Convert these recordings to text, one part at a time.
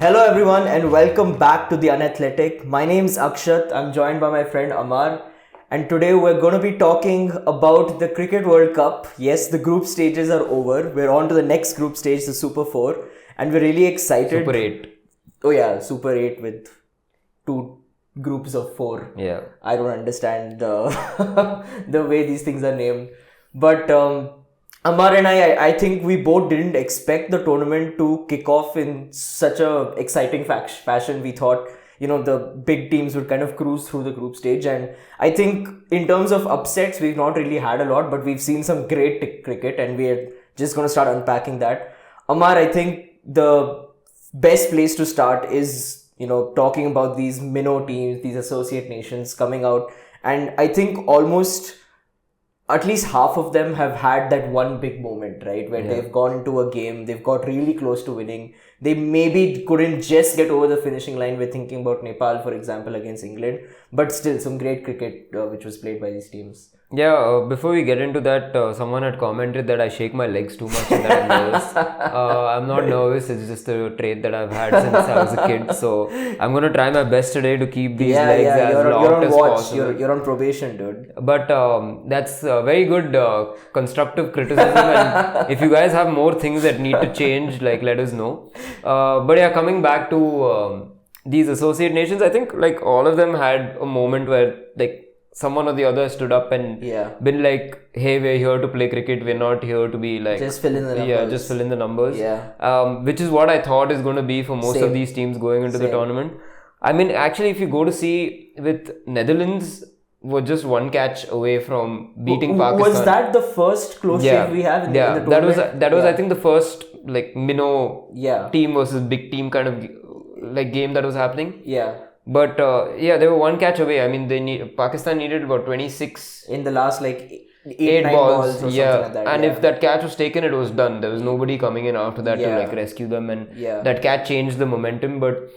Hello everyone and welcome back to the Unathletic. My name is Akshat. I'm joined by my friend Amar, and today we're going to be talking about the Cricket World Cup. Yes, the group stages are over. We're on to the next group stage, the Super 4, and we're really excited. Super 8. Oh yeah, Super 8 with two groups of 4. Yeah. I don't understand the way these things are named. But Amar and I think we both didn't expect the tournament to kick off in such a exciting fashion. We thought, the big teams would kind of cruise through the group stage. And I think in terms of upsets, we've not really had a lot, but we've seen some great cricket, and we're just going to start unpacking that. Amar, I think the best place to start is, talking about these minnow teams, these associate nations coming out. And I think almost at least half of them have had that one big moment, right? Where they've gone into a game, they've got really close to winning. They maybe couldn't just get over the finishing line. We're thinking about Nepal, for example, against England. But still, some great cricket which was played by these teams. Yeah, before we get into that, someone had commented that I shake my legs too much and that I'm nervous. I'm not nervous, it's just a trait that I've had since I was a kid. So I'm going to try my best today to keep these legs as long as possible. You're on probation, dude. But that's very good constructive criticism. And if you guys have more things that need to change, let us know. But yeah, coming back to these associate nations, I think all of them had a moment where someone or the other stood up and been like, hey, we're here to play cricket, we're not here to be just fill in the numbers. Yeah, just fill in the numbers. Which is what I thought is going to be for most of these teams going into the tournament. I mean, actually, if you go to see with Netherlands, were just one catch away from beating Pakistan. Was that the first close shave we have in the tournament? That was I think the first minnow team versus big team kind of game that was happening. But they were one catch away. I mean, Pakistan needed about 26 in the last 8 balls or something like that. And if that catch was taken, it was done. There was nobody coming in after that to rescue them, and that catch changed the momentum. But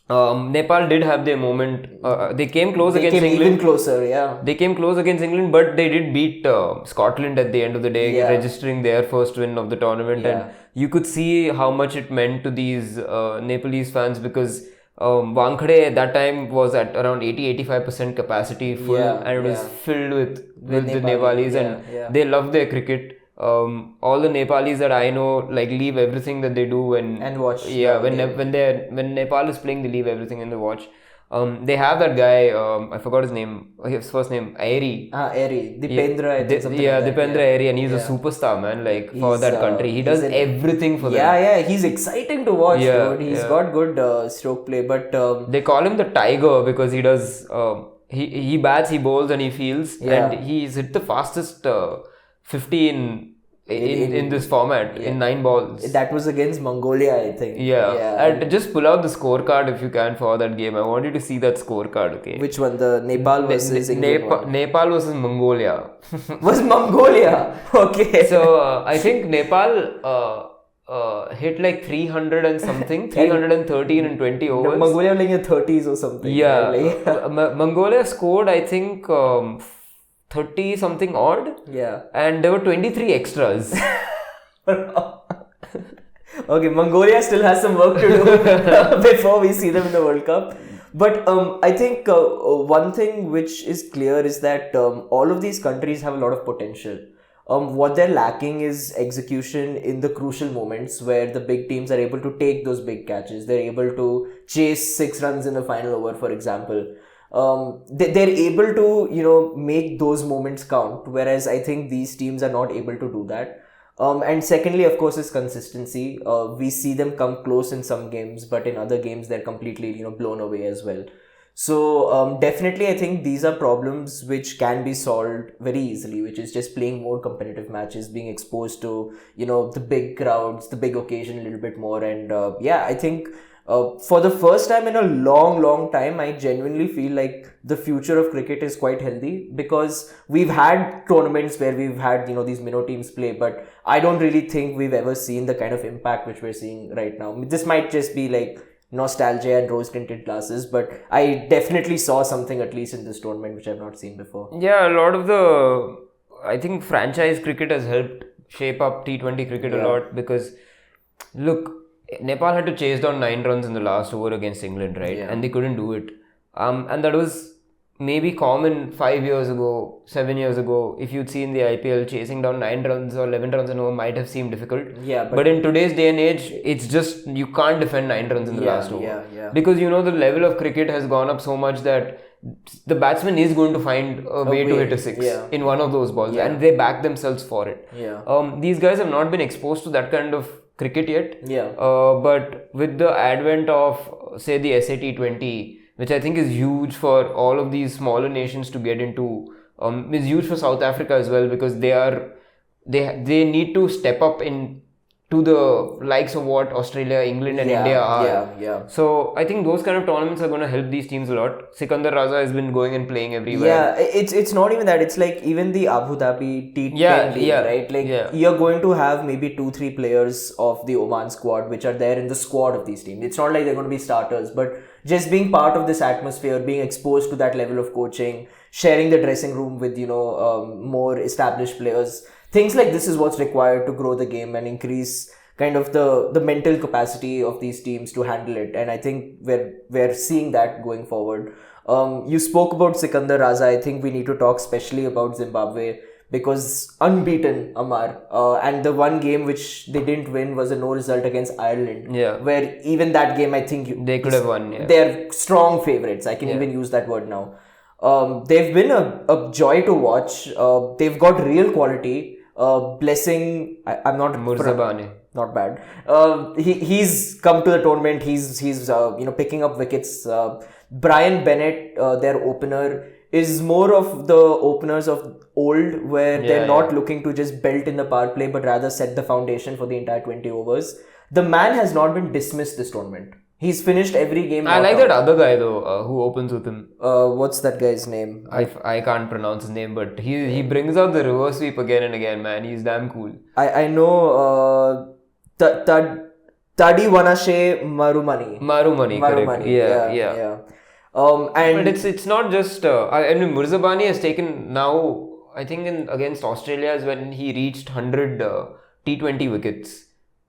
Nepal did have their moment. They came close against England. Even closer, They came close against England, but they did beat Scotland at the end of the day, registering their first win of the tournament. And you could see how much it meant to these Nepalese fans, because Wankhede at that time was at around 80-85% capacity full, and it was filled with the Nepalis, and they love their cricket. All the Nepalis that I know leave everything that they do and watch. When Nepal is playing, they leave everything and they watch. They have that guy, I forgot his name, his first name, Airy. Airy. Dipendra, Dipendra Airy, and he's a superstar, man, for that country. He does everything for them. Yeah, he's exciting to watch, dude. He's got good stroke play, but... they call him the Tiger because he does, he bats, he bowls, and he fields, and he's hit the fastest 50 in this format in 9 balls. That was against Mongolia, I think. And just pull out the scorecard if you can for that game. I want you to see that scorecard, okay? Which one? The Nepal versus England Nepal versus Mongolia. Was Mongolia? Okay. So I think Nepal hit 300 and something, 313 in 20 overs. Mongolia playing in 30s or something. Mongolia scored, I think, 30 something odd. And there were 23 extras. Okay, Mongolia still has some work to do before we see them in the World Cup. But I think one thing which is clear is that all of these countries have a lot of potential. What they're lacking is execution in the crucial moments where the big teams are able to take those big catches. They're able to chase 6 runs in the final over, for example. They're able to, make those moments count, whereas I think these teams are not able to do that. And secondly, of course, is consistency. We see them come close in some games, but in other games, they're completely, blown away as well. So definitely, I think these are problems which can be solved very easily, which is just playing more competitive matches, being exposed to, the big crowds, the big occasion a little bit more. And I think for the first time in a long time, I genuinely feel like the future of cricket is quite healthy, because we've had tournaments where we've had, these minnow teams play, but I don't really think we've ever seen the kind of impact which we're seeing right now. This might just be nostalgia and rose-tinted glasses, but I definitely saw something at least in this tournament which I've not seen before. Yeah, a lot of I think franchise cricket has helped shape up T20 cricket a lot, because look, Nepal had to chase down 9 runs in the last over against England, right? Yeah. And they couldn't do it. And that was maybe common 5 years ago, 7 years ago. If you'd seen the IPL, chasing down 9 runs or 11 runs an over might have seemed difficult. Yeah, but in today's day and age, it's just you can't defend 9 runs in the last over. Yeah. Because the level of cricket has gone up so much that the batsman is going to find a way to hit a 6 in one of those balls, and they back themselves for it. Yeah. These guys have not been exposed to that kind of cricket yet. Yeah. But with the advent of, say, the SA T20, which I think is huge for all of these smaller nations to get into, is huge for South Africa as well, because they need to step up to the likes of what Australia, England and India are. Yeah. So I think those kind of tournaments are going to help these teams a lot. Sikandar Raza has been going and playing everywhere. Yeah, it's not even that. It's like even the Abu Dhabi T20, right? Like you're going to have maybe 2-3 players of the Oman squad which are there in the squad of these teams. It's not like they're going to be starters, but just being part of this atmosphere, being exposed to that level of coaching, sharing the dressing room with more established players. Things like this is what's required to grow the game and increase kind of the mental capacity of these teams to handle it. And I think we're seeing that going forward. You spoke about Sikandar Raza. I think we need to talk especially about Zimbabwe, because unbeaten, Amar. And the one game which they didn't win was a no result against Ireland. Yeah. Where even that game, I think they could have won. Yeah. They're strong favourites. I can even use that word now. They've been a joy to watch. They've got real quality. Blessing, I'm not Murzabani. Not bad. He's come to the tournament. He's picking up wickets. Brian Bennett, their opener, is more of the openers of old, where they're not looking to just belt in the power play, but rather set the foundation for the entire 20 overs. The man has not been dismissed this tournament. He's finished every game. I like that other guy though, who opens with him. What's that guy's name? I can't pronounce his name, but he brings out the reverse sweep again and again, man. He's damn cool. I know Tadiwanashe Marumani, correct. Yeah. And but it's not just. I mean, Murzabani has taken now. I think against Australia is when he reached 100 T20 wickets.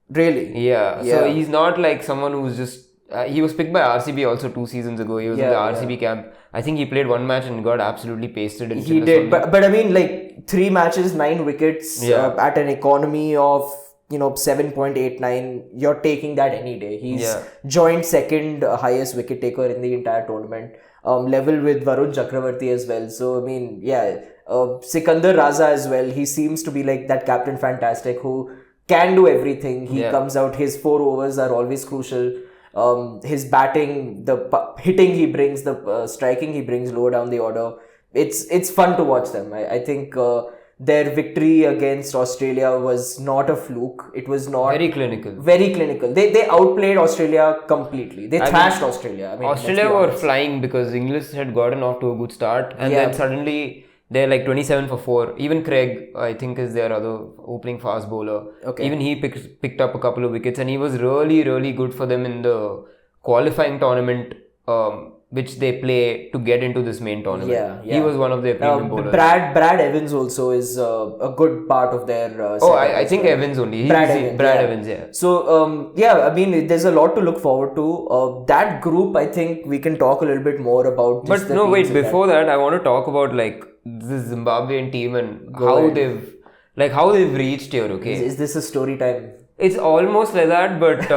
Really? Yeah. So he's not like someone who's just. He was picked by RCB also 2 seasons ago. He was in the RCB camp. I think he played 1 match and got absolutely pasted. He did, but I mean, like 3 matches, 9 wickets at an economy of 7.89. You're taking that any day. He's joint second highest wicket taker in the entire tournament, level with Varun Chakravarti as well. So I mean, Sikandar Raza as well. He seems to be like that Captain Fantastic who can do everything. He comes out. His 4 overs are always crucial. His batting, the hitting he brings, the striking he brings lower down the order. It's fun to watch them. I think their victory against Australia was not a fluke. It was not very clinical. Very clinical. They outplayed Australia completely. They thrashed Australia. I mean, Australia were flying because English had gotten off to a good start, and then suddenly they're like 27 for 4. Even Craig, I think, is their other opening fast bowler. Okay. Even he picked up a couple of wickets, and he was really, really good for them in the qualifying tournament, which they play to get into this main tournament. Yeah. He was one of their premium bowlers. Brad Evans also is a good part of their I think Evans only. Brad Evans, yeah. So, I mean, there's a lot to look forward to. That group, I think we can talk a little bit more about. But no, wait, before that, I want to talk about like the Zimbabwean team and how they've reached here, okay? Is this a story time? It's almost like that, but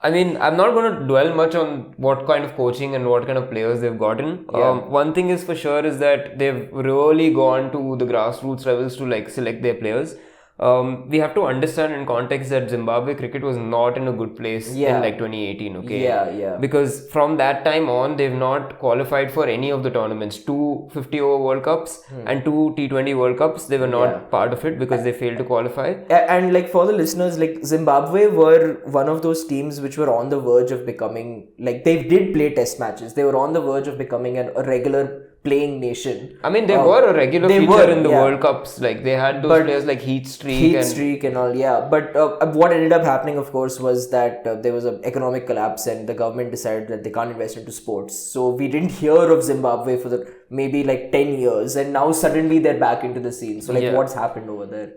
I mean, I'm not going to dwell much on what kind of coaching and what kind of players they've gotten. One thing is for sure is that they've really gone to the grassroots levels to like select their players. We have to understand in context that Zimbabwe cricket was not in a good place in like 2018, okay? Yeah. Because from that time on, they've not qualified for any of the tournaments. 2 50-over World Cups and 2 T20 World Cups. They were not part of it because they failed to qualify. And like for the listeners, like Zimbabwe were one of those teams which were on the verge of becoming, like they did play test matches. They were on the verge of becoming a regular playing nation. I mean, they were a regular they feature were, in the yeah. World Cups. Like they had those players like Heat Streak and all, yeah. But what ended up happening, of course, was that there was an economic collapse and the government decided that they can't invest into sports. So we didn't hear of Zimbabwe for maybe like 10 years, and now suddenly they're back into the scene. So like, what's happened over there?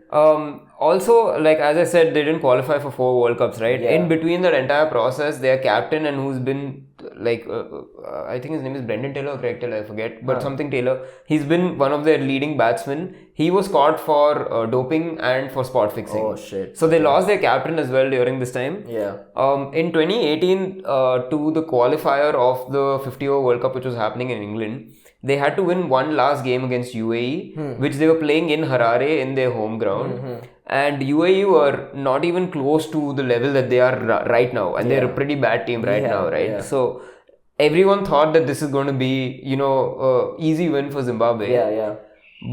Also, like as I said, they didn't qualify for 4 World Cups, right? Yeah. In between that entire process, their captain and who's been like I think his name is Brendan Taylor or Craig Taylor, I forget, but something Taylor. He's been one of their leading batsmen. He was caught for doping and for spot fixing. Oh shit! So they lost their captain as well during this time. Yeah. In 2018, to the qualifier of the 50-over World Cup, which was happening in England, they had to win one last game against UAE, which they were playing in Harare in their home ground. And UAE were not even close to the level that they are right now. And they're a pretty bad team right now, right? Yeah. So everyone thought that this is going to be, easy win for Zimbabwe. Yeah.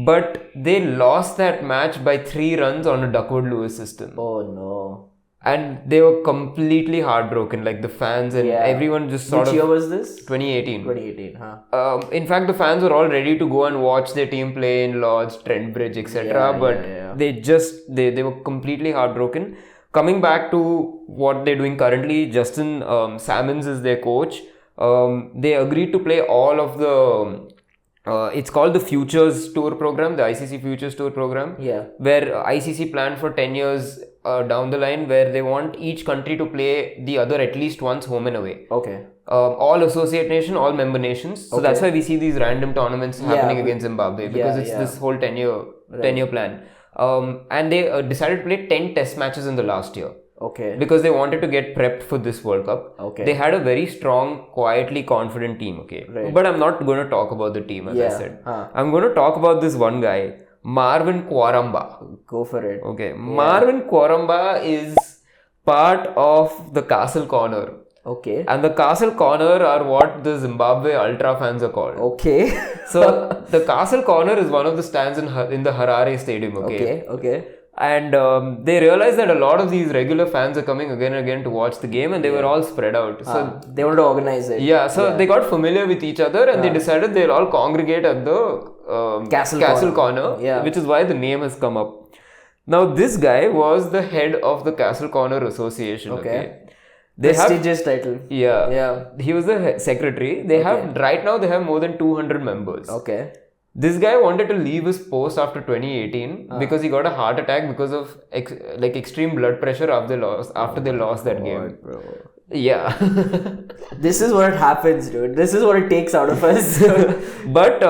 But they lost that match by 3 runs on a Duckworth-Lewis system. Oh no. And they were completely heartbroken, like the fans and everyone just sort of... Which year was this? 2018. 2018, huh? In fact, the fans were all ready to go and watch their team play in Lord's, Trent Bridge, etc. But they were completely heartbroken. Coming back to what they're doing currently, Justin Salmons is their coach. They agreed to play all of the... it's called the Futures Tour program, the ICC Futures Tour program. Yeah. Where ICC planned for 10 years down the line, where they want each country to play the other at least once home and away. Okay. All associate nation, all member nations. So that's why we see these random tournaments happening against Zimbabwe, because it's this whole 10-year plan. And they decided to play 10 test matches in the last year. Okay. Because they wanted to get prepped for this World Cup. Okay. They had a very strong, quietly confident team. Okay. Right. But I'm not going to talk about the team, as I said. I'm going to talk about this one guy, Marvin Kwaramba. Go for it. Okay. Marvin Kwaramba is part of the Castle Corner. Okay. And the Castle Corner are what the Zimbabwe Ultra fans are called. Okay. So the Castle Corner is one of the stands in the Harare Stadium. Okay. And they realized that a lot of these regular fans are coming again and again to watch the game, and they were all spread out. So they wanted to organize it. Yeah, so they got familiar with each other, and they decided they'll all congregate at the Castle Corner, which is why the name has come up. Now, this guy was the head of the Castle Corner Association. Okay. Prestigious title. Yeah. He was the secretary. They have right now they have more than 200 members. Okay. This guy wanted to leave his post after 2018 because he got a heart attack because of extreme blood pressure after they lost that game. Bro. Yeah. This is what happens, dude. This is what it takes out of us. But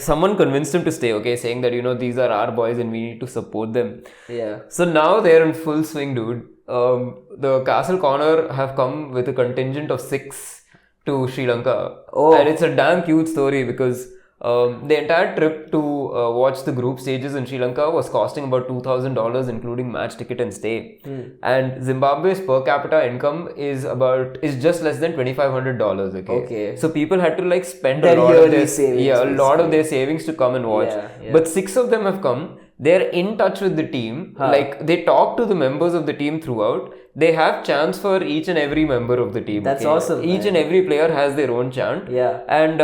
someone convinced him to stay, okay, saying that, these are our boys and we need to support them. Yeah. So now they're in full swing, dude. The Castle Corner have come with a contingent of 6 to Sri Lanka. And it's a damn cute story because the entire trip to watch the group stages in Sri Lanka was costing about $2,000, including match ticket and stay. And Zimbabwe's per capita income is just less than $2,500. Okay. So people had to spend a lot of their savings. Of their savings to come and watch. Yeah. But 6 of them have come. They're in touch with the team. They talk to the members of the team throughout. They have chants for each and every member of the team. That's awesome. Each and every player has their own chant. Yeah. And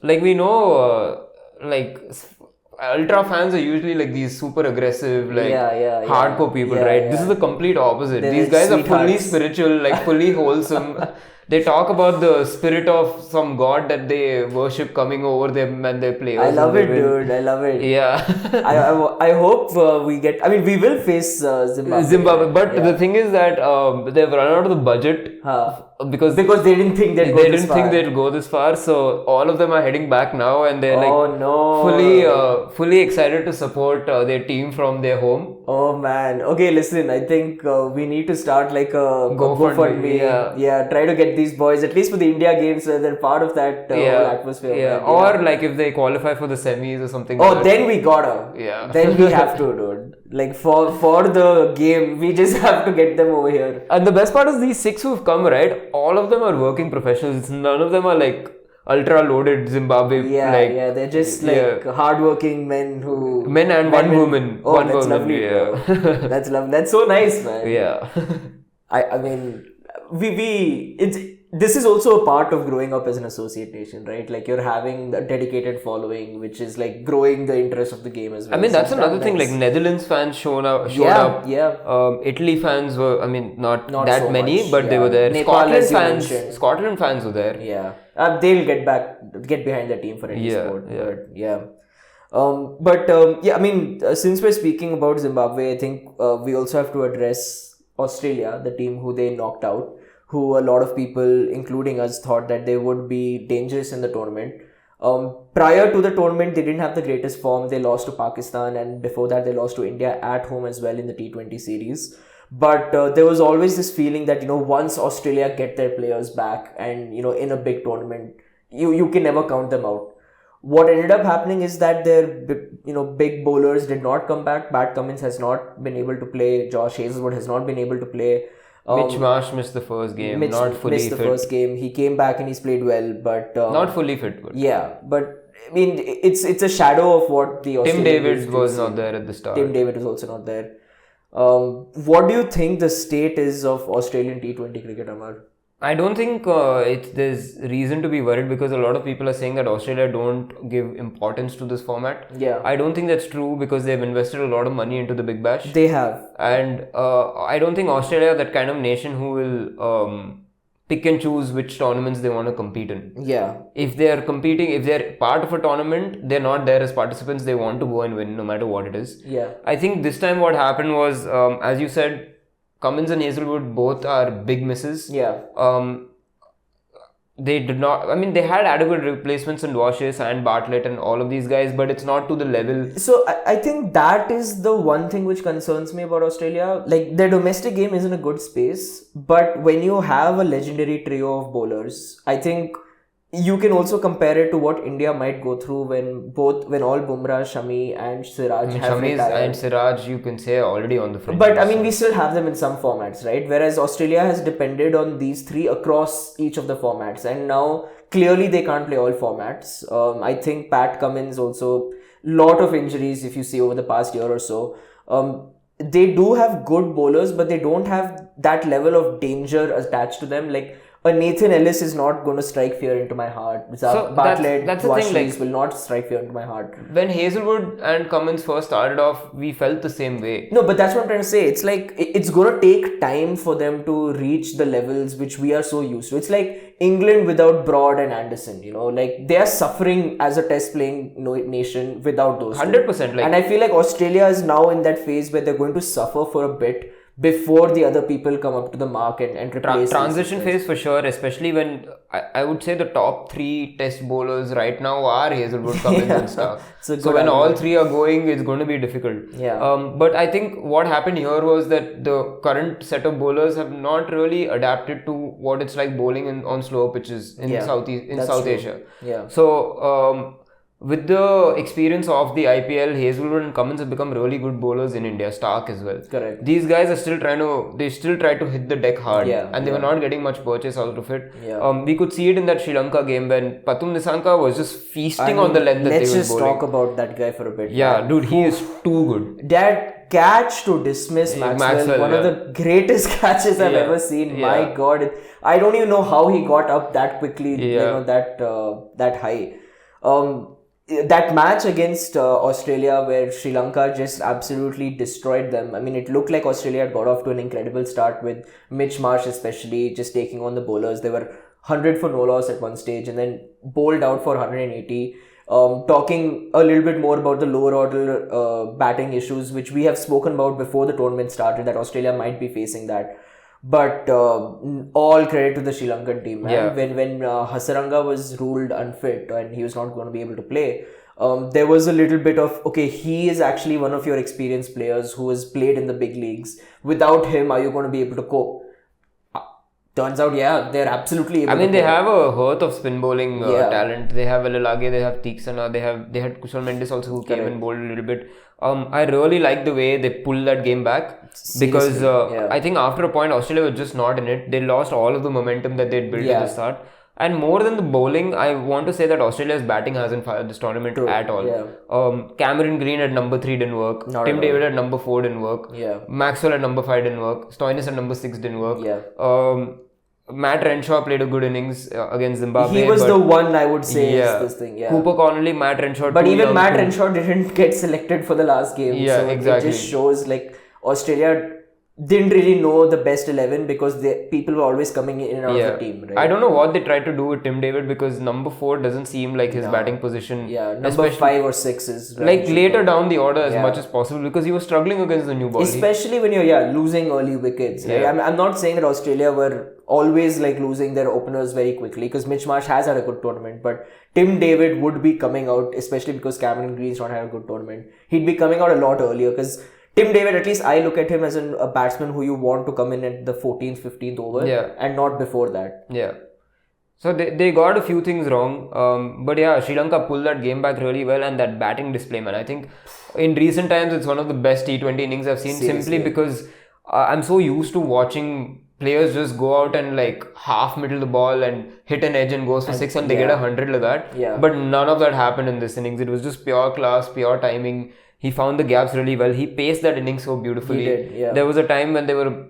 we know, ultra fans are usually these super aggressive, hardcore people, right? This is the complete opposite. These guys are fully spiritual, fully wholesome. They talk about the spirit of some god that they worship coming over them and their players. I love it, dude. I love it. Yeah. I hope we get... I mean, we will face Zimbabwe. But the thing is that they've run out of the budget. Because they didn't think they'd go this far. So all of them are heading back now, and they're fully excited to support their team from their home. Oh man. Okay, listen, I think we need to start a GoFundMe. Yeah, try to get these boys, at least for the India games, so they're part of that whole atmosphere. Yeah, or if they qualify for the semis or something. Then we gotta. Yeah. Then we have to, dude. For the game, we just have to get them over here. And the best part is these 6 who've come, right? All of them are working professionals. None of them are ultra loaded Zimbabwe. They're just hardworking men who... Men and one woman. Oh, one that's woman, lovely. Yeah. That's lovely. That's so nice, man. Yeah. I mean, this is also a part of growing up as an associate nation, right? Like you're having a dedicated following, which is like growing the interest of the game as well. I mean, that's So another thing. nice. Like Netherlands fans showed up. Yeah. Italy fans were, I mean, not that so many, much, but they yeah. were there. Nepal, as you mentioned. Scotland fans were there. Yeah, they'll get behind the team for any sport. Yeah. But yeah. I mean, since we're speaking about Zimbabwe, I think we also have to address Australia, the team who they knocked out, who a lot of people, including us, thought that they would be dangerous in the tournament. Prior to the tournament, they didn't have the greatest form. They lost to Pakistan, and before that, they lost to India at home as well in the T20 series. But there was always this feeling that, once Australia get their players back and, in a big tournament, you can never count them out. What ended up happening is that their, big bowlers did not come back. Pat Cummins has not been able to play. Josh Hazlewood has not been able to play. Mitch Marsh missed the first game. Not fully missed the fit. first game. He came back and he's played well, but not fully fit. But yeah, but I mean, it's a shadow of what the Tim David was not there at the start. Tim David was also not there. What do you think the state is of Australian T20 cricket, Amar? I don't think there's reason to be worried because a lot of people are saying that Australia don't give importance to this format. Yeah. I don't think that's true because they've invested a lot of money into the Big Bash. They have. And I don't think Australia are that kind of nation who will pick and choose which tournaments they want to compete in. Yeah. If they're part of a tournament, they're not there as participants. They want to go and win no matter what it is. Yeah. I think this time what happened was, as you said, Cummins and Hazlewood both are big misses. Yeah. They did not. I mean, they had adequate replacements in Washes and Bartlett and all of these guys, but it's not to the level. So I think that is the one thing which concerns me about Australia. Like their domestic game is in a good space, but when you have a legendary trio of bowlers, I think you can also compare it to what India might go through when all Bumrah, Shami and Siraj have retired. And Siraj, you can say, are already on the front. But I mean, we still have them in some formats, right? Whereas Australia has depended on these three across each of the formats, and now clearly they can't play all formats. I think Pat Cummins also, lot of injuries if you see over the past year or so. They do have good bowlers, but they don't have that level of danger attached to them. Like a Nathan Ellis is not going to strike fear into my heart. Bartlett, that's the thing, like, will not strike fear into my heart. When Hazlewood and Cummins first started off, we felt the same way. No, but that's what I'm trying to say. It's like, it's going to take time for them to reach the levels which we are so used to. It's like England without Broad and Anderson, like they are suffering as a test playing nation without those 100%. And I feel like Australia is now in that phase where they're going to suffer for a bit before the other people come up to the mark and replace transition phase for sure, especially when I would say the top 3 test bowlers right now are Hazlewood, Cummins and stuff. So when all 3 are going, it's going to be difficult. Yeah. But I think what happened here was that the current set of bowlers have not really adapted to what it's like bowling on slower pitches in South Asia. Yeah. So with the experience of the IPL, Hazlewood and Cummins have become really good bowlers in India. Stark as well. Correct. These guys are still try to hit the deck hard, and they were not getting much purchase out of it. Yeah. We could see it in that Sri Lanka game when Pathum Nissanka was just feasting on the length that they were bowling. Let's just talk about that guy for a bit. Yeah, dude, he is too good. That catch to dismiss Maxwell, one of the greatest catches I've ever seen. My God, I don't even know how he got up that quickly. That high. That match against Australia where Sri Lanka just absolutely destroyed them. I mean, it looked like Australia had got off to an incredible start with Mitch Marsh especially just taking on the bowlers. They were 100 for no loss at one stage and then bowled out for 180. Talking a little bit more about the lower order batting issues, which we have spoken about before the tournament started, that Australia might be facing that. But all credit to the Sri Lankan team, man. Yeah. When Hasaranga was ruled unfit and he was not going to be able to play, there was a little bit of, okay, he is actually one of your experienced players who has played in the big leagues. Without him, are you going to be able to cope? Turns out, they're absolutely able to they have a dearth of spin bowling talent. They have Alelage, they have Theeksana, they had Kushal Mendes also who came and bowled a little bit. I really like the way they pulled that game back because I think after a point Australia was just not in it. They lost all of the momentum that they'd built at the start. And more than the bowling, I want to say that Australia's batting hasn't fired this tournament at all. Yeah. Cameron Green at number 3 didn't work. Tim David at number 4 didn't work. Yeah. Maxwell at number 5 didn't work. Stoinis at number 6 didn't work. Yeah. Matt Renshaw played a good innings against Zimbabwe. He was the one I would say is this thing. Yeah. Cooper Connolly, Matt Renshaw. But even Matt Renshaw didn't get selected for the last game. Yeah, so exactly. It just shows like Australia didn't really know the best 11 because people were always coming in and out of the team. Right? I don't know what they tried to do with Tim David because number 4 doesn't seem like his batting position. Yeah, number 5 or 6 is like later down the order as much as possible because he was struggling against the new ball. Especially when you're losing early wickets. Right? I'm not saying that Australia were always like losing their openers very quickly because Mitch Marsh has had a good tournament, but Tim David would be coming out, especially because Cameron Green's not had a good tournament. He'd be coming out a lot earlier because Tim David, at least I look at him as a batsman who you want to come in at the 14th, 15th over and not before that. Yeah. So they got a few things wrong. But yeah, Sri Lanka pulled that game back really well and that batting display, man. I think in recent times it's one of the best T20 innings I've seen simply because I'm so used to watching players just go out and like half middle the ball and hit an edge and goes for 6 and they get 100 like that. Yeah. But none of that happened in this innings. It was just pure class, pure timing. He found the gaps really well. He paced that innings so beautifully. He did, yeah. There was a time when they were,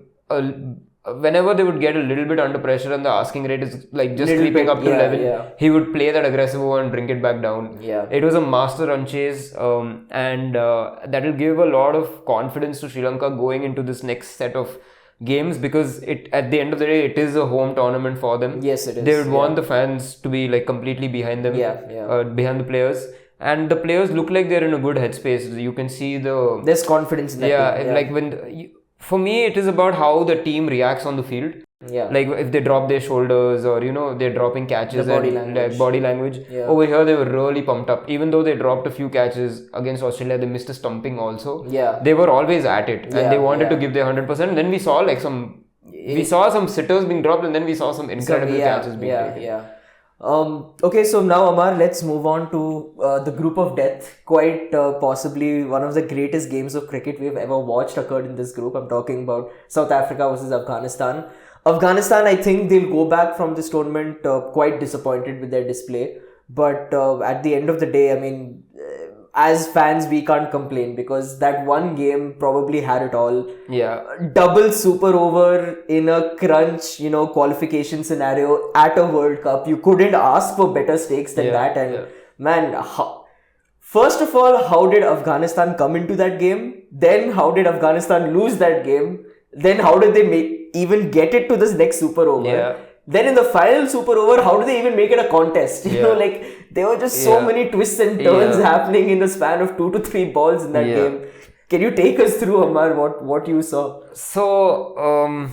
whenever they would get a little bit under pressure and the asking rate is like just creeping up to 11, he would play that aggressive over and bring it back down. Yeah. It was a master run chase and that will give a lot of confidence to Sri Lanka going into this next set of games because at the end of the day, it is a home tournament for them. Yes, it is. They would want the fans to be like completely behind them, behind the players. And the players look like they're in a good headspace. You can see there's confidence in that team. Like for me, it is about how the team reacts on the field. Yeah. Like if they drop their shoulders or they're dropping catches and body language. Yeah. Over here, they were really pumped up. Even though they dropped a few catches against Australia, they missed a stumping also. Yeah. They were always at it and they wanted to give their 100%. And then we saw like some sitters being dropped and then we saw some incredible catches being taken. Yeah. Okay, so now Amar, let's move on to the group of death. Quite possibly one of the greatest games of cricket we've ever watched occurred in this group. I'm talking about South Africa versus Afghanistan. Afghanistan, I think they'll go back from this tournament quite disappointed with their display. But at the end of the day, I mean, as fans, we can't complain because that one game probably had it all. Yeah. Double super over in a crunch, qualification scenario at a World Cup. You couldn't ask for better stakes than that. And man, first of all, how did Afghanistan come into that game? Then how did Afghanistan lose that game? Then how did they even get it to this next super over? Yeah. Then in the final super over, how do they even make it a contest? You know, like there were just so many twists and turns happening in the span of 2 to 3 balls in that game. Can you take us through, Amar, what you saw? So,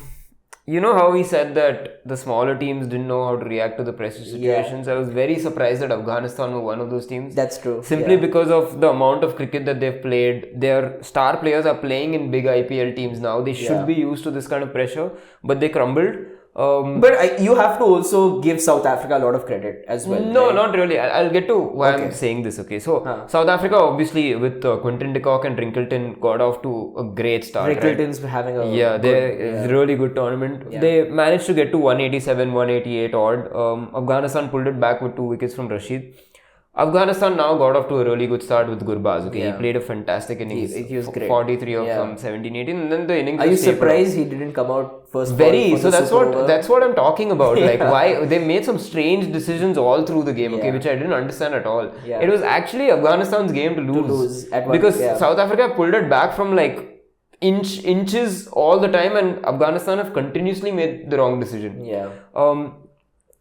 you know how we said that the smaller teams didn't know how to react to the pressure situations? I was very surprised that Afghanistan were one of those teams. That's true. Simply because of the amount of cricket that they've played. Their star players are playing in big IPL teams now. They should be used to this kind of pressure, but they crumbled. But you have to also give South Africa a lot of credit as well. No, right? Not really. I'll get to why I'm saying this. Okay, so South Africa obviously with Quinton de Kock and Rinkleton got off to a great start. Rinkleton's having a really good tournament. Yeah. They managed to get to 187, 188 odd. Afghanistan pulled it back with 2 wickets from Rashid. Afghanistan now got off to a really good start with Gurbaz. Okay, he played a fantastic innings. He was great. 43 of some 17, 18, and then the innings. Are you surprised he didn't come out first? Very. So that's what I'm talking about. Like why they made some strange decisions all through the game. Okay, which I didn't understand at all. Yeah. It was actually Afghanistan's game to lose because South Africa pulled it back from like inches all the time, and Afghanistan have continuously made the wrong decision. Yeah.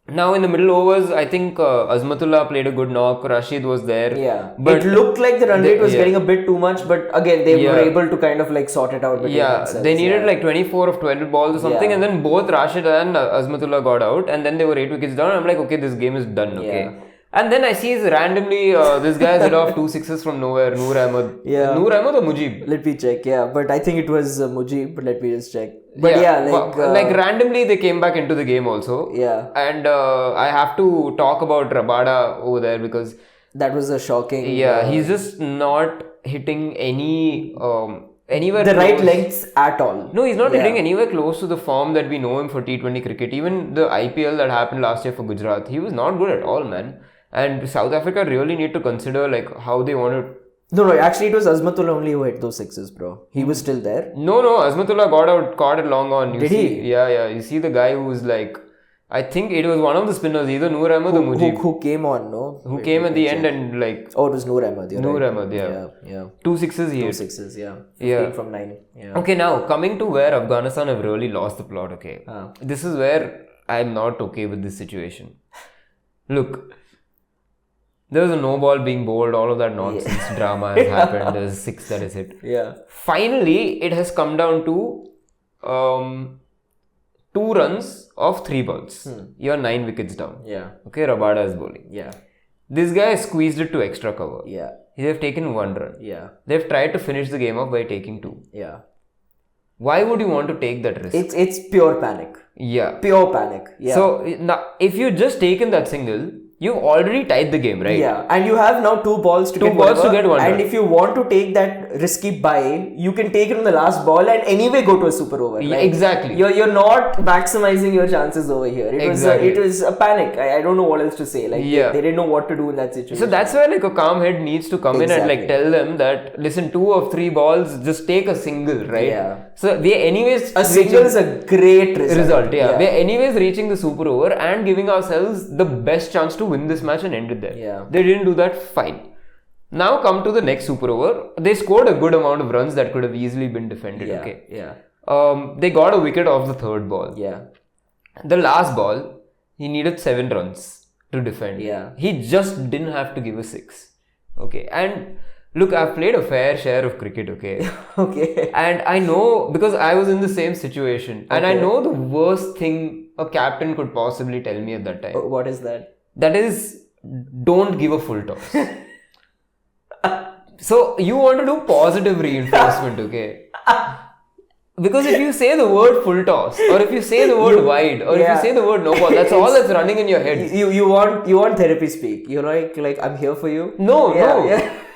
Now in the middle overs, I think Azmatullah played a good knock. Rashid was there. Yeah, but it looked like the run rate was getting a bit too much. But again, they were able to kind of like sort it out. They needed like 24 of 12 balls or something, and then both Rashid and Azmatullah got out, and then they were 8 wickets down. I'm like, okay, this game is done. Okay. Yeah. And then I see randomly this guy hit off 2 sixes from nowhere. Noor Ahmed. Yeah. Noor Ahmed or Mujib? Let me check. Yeah, but I think it was Mujib. But let me just check. But like randomly they came back into the game also. Yeah. And I have to talk about Rabada over there because that was a shocking. Yeah, he's just not hitting anywhere the right lengths at all. No, he's not hitting anywhere close to the form that we know him for T20 cricket. Even the IPL that happened last year for Gujarat, he was not good at all, man. And South Africa really need to consider like how they want to. No, actually it was Azmatullah only who hit those sixes, bro. He was still there. No, Azmatullah got out, caught it long on. Did he? Yeah. You see the guy who's like I think it was one of the spinners, either Noor Ahmed or Mujib. Who came on, no? Who came at the end and like... Oh, it was Noor Ahmed. Noor Ahmed, yeah. 2 sixes here. 2 sixes, yeah. 15 from 9. Yeah. Okay, now coming to where Afghanistan have really lost the plot, okay. This is where I'm not okay with this situation. Look, there was a no ball being bowled, all of that nonsense drama has happened. There's 6 that is hit. Yeah. Finally, it has come down to 2 runs of 3 balls. You're 9 wickets down. Yeah. Okay, Rabada is bowling. Yeah. This guy squeezed it to extra cover. Yeah. They've taken 1 run. Yeah. They've tried to finish the game off by taking 2. Yeah. Why would you want to take that risk? It's pure panic. Yeah. Pure panic. Yeah. So, now, if you just taken that single, you've already tied the game, right? Yeah, and you have now 2 balls to get 1 run. And if you want to take that risky buy, you can take it on the last ball and anyway go to a super over. Right? Exactly. You're not maximizing your chances over here. It was a panic. I don't know what else to say. Like they didn't know what to do in that situation. So that's where like a calm head needs to come in and like tell them that listen, 2 of 3 balls, just take a single, right? Yeah. So we anyways a single is a great result. Yeah. We're anyways reaching the super over and giving ourselves the best chance to win this match and end it there. Yeah. They didn't do that, fine. Now come to the next super over. They scored a good amount of runs that could have easily been defended. Yeah. Okay. Yeah. They got a wicket off the 3rd ball. Yeah. The last ball, he needed 7 runs to defend. Yeah. He just didn't have to give a 6. Okay. And look, I've played a fair share of cricket, okay? Okay. And I know, because I was in the same situation, and I know the worst thing a captain could possibly tell me at that time. What is that? That is, don't give a full toss. So, you want to do positive reinforcement, okay? Because if you say the word full toss, or if you say the word wide, or if you say the word no ball, that's all that's running in your head. You want therapy speak. You're like I'm here for you. No.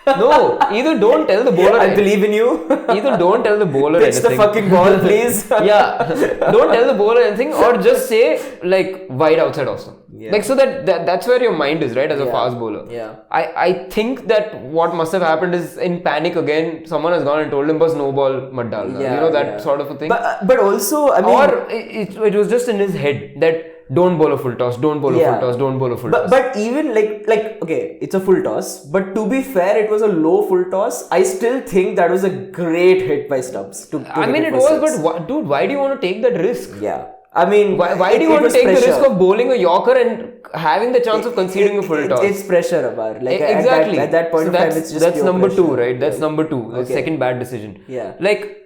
No, either don't tell the bowler. I believe in you. Either don't tell the bowler Pitch anything. the fucking ball, please. Don't tell the bowler anything, or just say like wide outside awesome. Yeah. Like so that's where your mind is, right? As a fast bowler. Yeah. I think that what must have happened is in panic again, someone has gone and told him, "Bas no ball, mat dalna." Yeah, you know that sort of a thing. But also, I mean, or it was just in his head that don't bowl a full toss, don't bowl a full toss, don't bowl a full toss. But even like okay, it's a full toss. But to be fair, it was a low full toss. I still think that was a great hit by Stubbs. I mean, it was, but dude, why do you want to take that risk? Yeah. I mean, why do you want to take the risk of bowling a Yorker and having the chance of conceding a full toss? It's pressure, Amar. Like exactly. At that point of time, it's just that's pure number pressure. 2, right? That's number 2. The second bad decision. Yeah. Like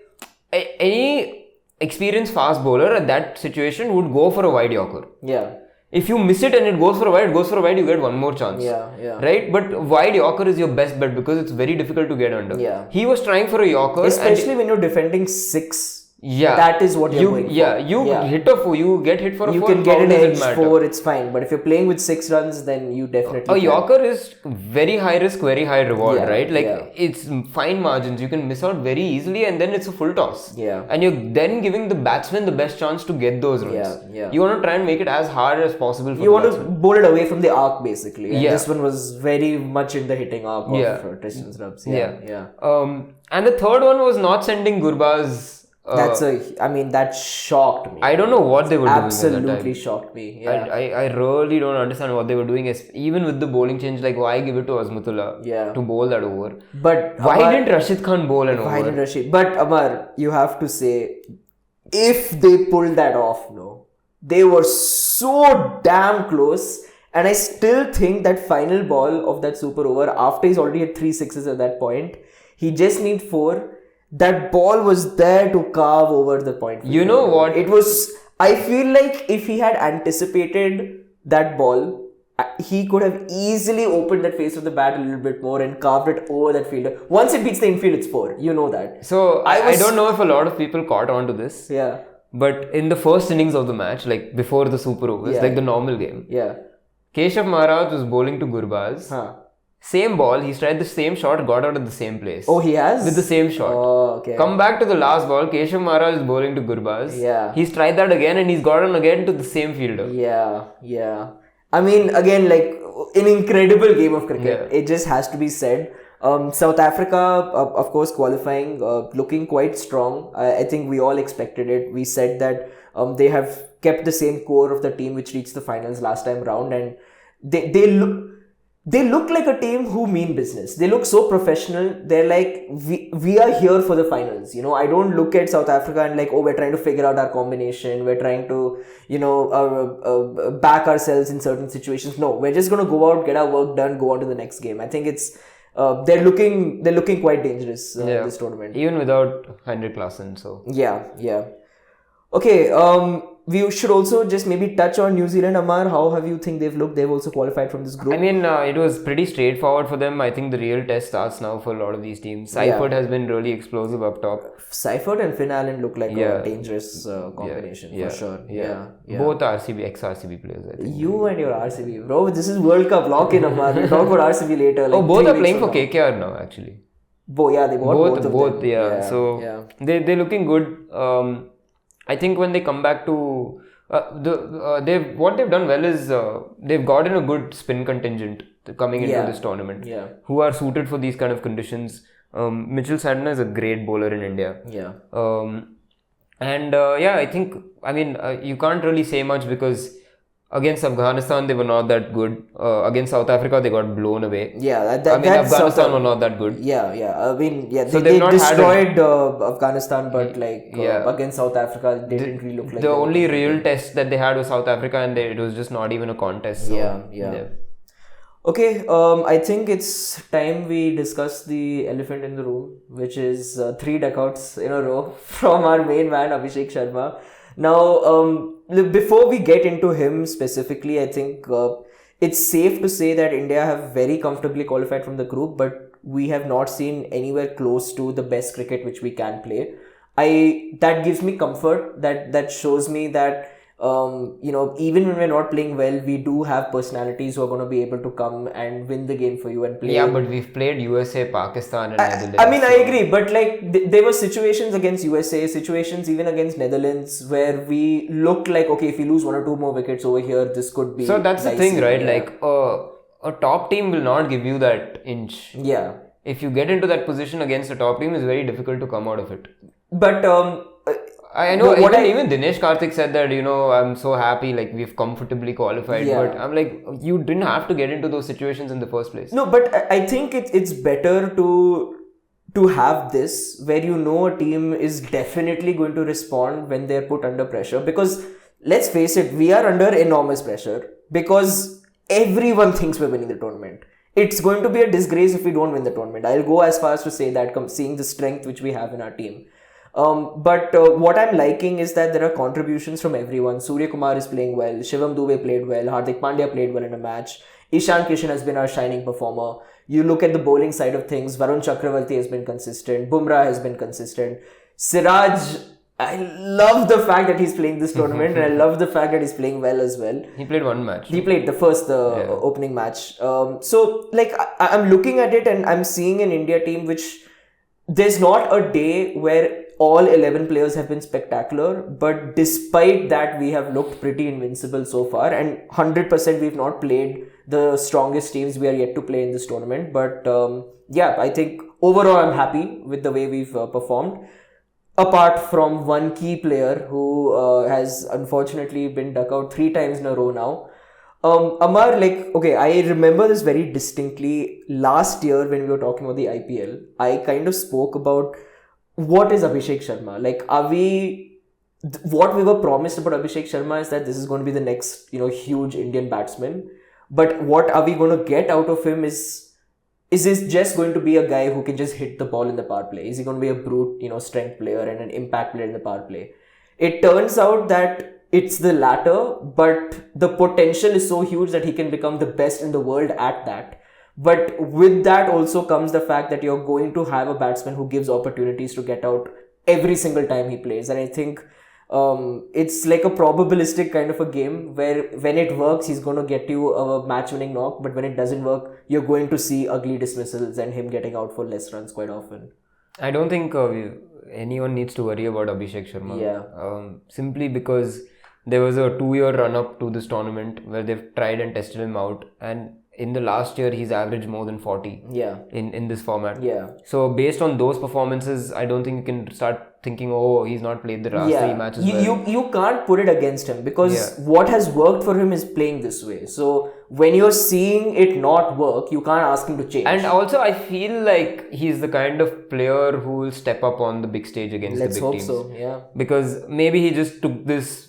any experienced fast bowler at that situation would go for a wide Yorker. Yeah. If you miss it and it goes for a wide, you get one more chance. Yeah. Right? But wide Yorker is your best bet because it's very difficult to get under. Yeah. He was trying for a Yorker. Especially when you're defending 6. Yeah. That is what you're going for. You get hit for a 4. You can get an edge 4, it's fine. But if you're playing with 6 runs, then you definitely A Yorker is very high risk, very high reward, right? Like it's fine margins. You can miss out very easily and then it's a full toss. Yeah. And you're then giving the batsman the best chance to get those runs. Yeah. You want to try and make it as hard as possible for you want to bowl it away from the arc basically. And this one was very much in the hitting arc of Tristan Stubbs. Yeah. And the third one was not sending Gurbaz. That shocked me. I don't know what they were doing. Absolutely shocked me. Yeah. I really don't understand what they were doing. Even with the bowling change, like why give it to Azmatullah to bowl that over? But why didn't Rashid Khan bowl an over? Why didn't Rashid? But Amar, you have to say, if they pulled that off, they were so damn close. And I still think that final ball of that super over, after he's already had 3 sixes at that point, he just needs 4. That ball was there to carve over the point. You know what? It was, I feel like if he had anticipated that ball, he could have easily opened that face of the bat a little bit more and carved it over that fielder. Once it beats the infield, it's 4. You know that. So, I don't know if a lot of people caught on to this. Yeah. But in the first innings of the match, like before the super overs, like the normal game. Yeah. Keshav Maharaj was bowling to Gurbaz. Same ball, he tried the same shot, got out at the same place. Oh, he has? With the same shot. Oh, okay. Come back to the last ball, Keshav Maharaj is bowling to Gurbaz. Yeah. He's tried that again and he's got on again to the same fielder. Yeah. I mean, again, like, an incredible game of cricket. It just has to be said. South Africa, of course, qualifying, looking quite strong. I think we all expected it. We said that they have kept the same core of the team which reached the finals last time round, and they look like a team who mean business. They look so professional. They're like, we are here for the finals. You know, I don't look at South Africa and like, oh, we're trying to figure out our combination. We're trying to, back ourselves in certain situations. No, we're just going to go out, get our work done, go on to the next game. I think it's, they're looking quite dangerous this tournament. Even without Heinrich Klaassen, so. Yeah. Okay, we should also just maybe touch on New Zealand. Amar, how have you think they've looked? They've also qualified from this group. I mean, it was pretty straightforward for them. I think the real test starts now for a lot of these teams. Seifert has been really explosive up top. Seifert and Finn Allen look like a dangerous combination for sure. Yeah. Both ex-RCB players, I think. You and your RCB. Bro, this is World Cup. Lock in, Amar. We'll talk about RCB later. Like both are playing for KKR now, actually. They bought both of them. So they're looking good. I think when they come back to what they've done well is they've gotten a good spin contingent coming into this tournament who are suited for these kind of conditions. Mitchell Santner is a great bowler in India. I think you can't really say much because against Afghanistan they were not that good. Against South Africa they got blown away. Afghanistan were not that good. They destroyed Afghanistan, but against South Africa they didn't really look like the only real test that they had was South Africa, and it was just not even a contest. So, Okay, I think it's time we discuss the elephant in the room, which is 3 duckouts in a row from our main man Abhishek Sharma. Now, before we get into him specifically, I think it's safe to say that India have very comfortably qualified from the group, but we have not seen anywhere close to the best cricket which we can play. That gives me comfort. That shows me that even when we're not playing well, we do have personalities who are going to be able to come and win the game for you and play. Yeah, but we've played USA, Pakistan and Netherlands. I agree, but there were situations against USA, situations even against Netherlands where we looked like, okay, if we lose 1 or 2 more wickets over here, this could be So that's dicey. The thing, right? A top team will not give you that inch. Yeah. If you get into that position against a top team, it's very difficult to come out of it. But I know even Dinesh Karthik said that, I'm so happy, like we've comfortably qualified, but I'm like, you didn't have to get into those situations in the first place. No, but I think it's better to have this where a team is definitely going to respond when they're put under pressure, because let's face it, we are under enormous pressure because everyone thinks we're winning the tournament. It's going to be a disgrace if we don't win the tournament. I'll go as far as to say that, seeing the strength which we have in our team. But what I'm liking is that there are contributions from everyone. Surya Kumar is playing well. Shivam Dube played well. Hardik Pandya played well in a match. Ishan Kishan has been our shining performer. You look at the bowling side of things. Varun Chakravarti has been consistent. Bumrah has been consistent. Siraj, I love the fact that he's playing this tournament and I love the fact that he's playing well as well. He played 1 match. He played the first opening match. So I'm looking at it and I'm seeing an India team which there's not a day where all 11 players have been spectacular, but despite that, we have looked pretty invincible so far, and 100% we've not played the strongest teams we are yet to play in this tournament. But I think overall I'm happy with the way we've performed, apart from one key player who has unfortunately been duck out 3 times in a row now. Amar, I remember this very distinctly. Last year when we were talking about the IPL, I kind of spoke about what is Abhishek Sharma? What we were promised about Abhishek Sharma is that this is going to be the next, huge Indian batsman. But what are we going to get out of him is this just going to be a guy who can just hit the ball in the power play? Is he going to be a brute, strength player and an impact player in the power play? It turns out that it's the latter, but the potential is so huge that he can become the best in the world at that. But with that also comes the fact that you're going to have a batsman who gives opportunities to get out every single time he plays. And I think it's like a probabilistic kind of a game where when it works, he's going to get you a match-winning knock. But when it doesn't work, you're going to see ugly dismissals and him getting out for less runs quite often. I don't think anyone needs to worry about Abhishek Sharma. Yeah. Simply because there was a 2-year run-up to this tournament where they've tried and tested him out. And in the last year he's averaged more than 40 Yeah. in this format. Yeah. So based on those performances, I don't think you can start thinking, oh, he's not played the last 3 matches You can't put it against him because what has worked for him is playing this way. So when you're seeing it not work, you can't ask him to change. And also, I feel like he's the kind of player who will step up on the big stage against the big teams. Let's hope so, yeah. Because maybe he just took this,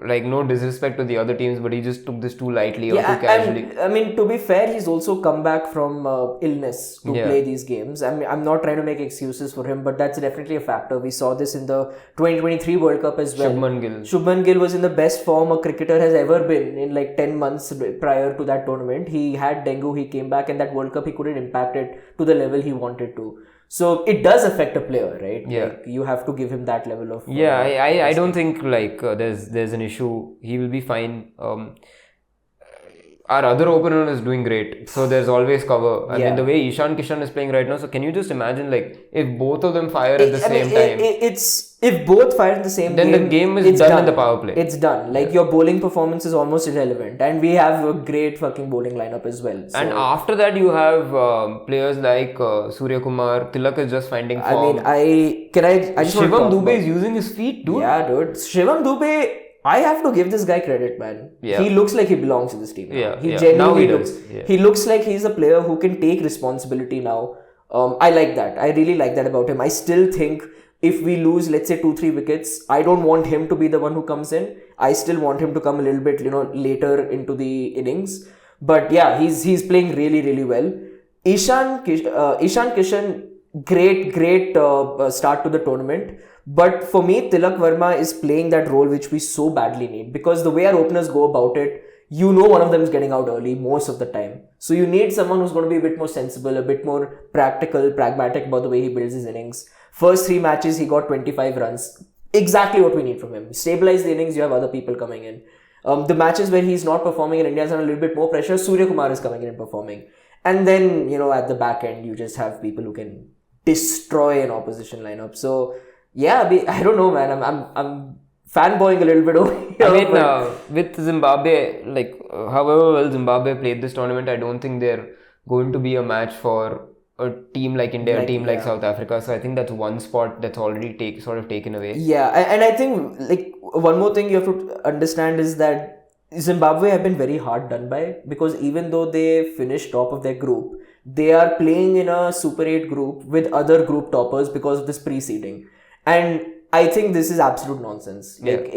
like, no disrespect to the other teams, but he just took this too lightly or too casually. And, I mean, to be fair, he's also come back from illness to play these games. I mean, I'm not trying to make excuses for him, but that's definitely a factor. We saw this in the 2023 World Cup as well. Shubman Gill was in the best form a cricketer has ever been in like 10 months prior to that tournament. He had dengue, he came back, and that World Cup he couldn't impact it to the level he wanted to. So it does affect a player, right? Yeah. Like, you have to give him that level of... I don't think like there's an issue. He will be fine. Our other opener is doing great. So there's always cover. I mean, the way Ishan Kishan is playing right now. So can you just imagine, like, if both of them fire at the same time? If both fire at the same then the game is done in the power play. It's done. Like, your bowling performance is almost irrelevant. And we have a great fucking bowling lineup as well. So, and after that, you have players like Surya Kumar. Tilak is just finding form. I just Shivam Dubey is using his feet, dude. Yeah, dude. Shivam Dubey... I have to give this guy credit, man. Yeah. He looks like he belongs to this team. He genuinely looks. He looks like he's a player who can take responsibility now. I like that. I really like that about him. I still think if we lose, let's say 2-3 wickets, I don't want him to be the one who comes in. I still want him to come a little bit, later into the innings. But yeah, he's playing really, really well. Ishan Kishan, great start to the tournament. But for me, Tilak Verma is playing that role which we so badly need, because the way our openers go about it, one of them is getting out early most of the time. So you need someone who's going to be a bit more sensible, a bit more practical, pragmatic about the way he builds his innings. First 3 matches, he got 25 runs. Exactly what we need from him. Stabilize the innings, you have other people coming in. The matches where he's not performing and India's under a little bit more pressure, Surya Kumar is coming in and performing. And then, at the back end, you just have people who can destroy an opposition lineup. So... yeah, I don't know, man. I'm fanboying a little bit over here. I mean, with Zimbabwe, like, however well Zimbabwe played this tournament, I don't think they're going to be a match for a team like India, a team like South Africa. So I think that's one spot that's already sort of taken away. Yeah, and I think, like, one more thing you have to understand is that Zimbabwe have been very hard done by, because even though they finished top of their group, they are playing in a Super 8 group with other group toppers because of this pre-seeding. And I think this is absolute nonsense. Like,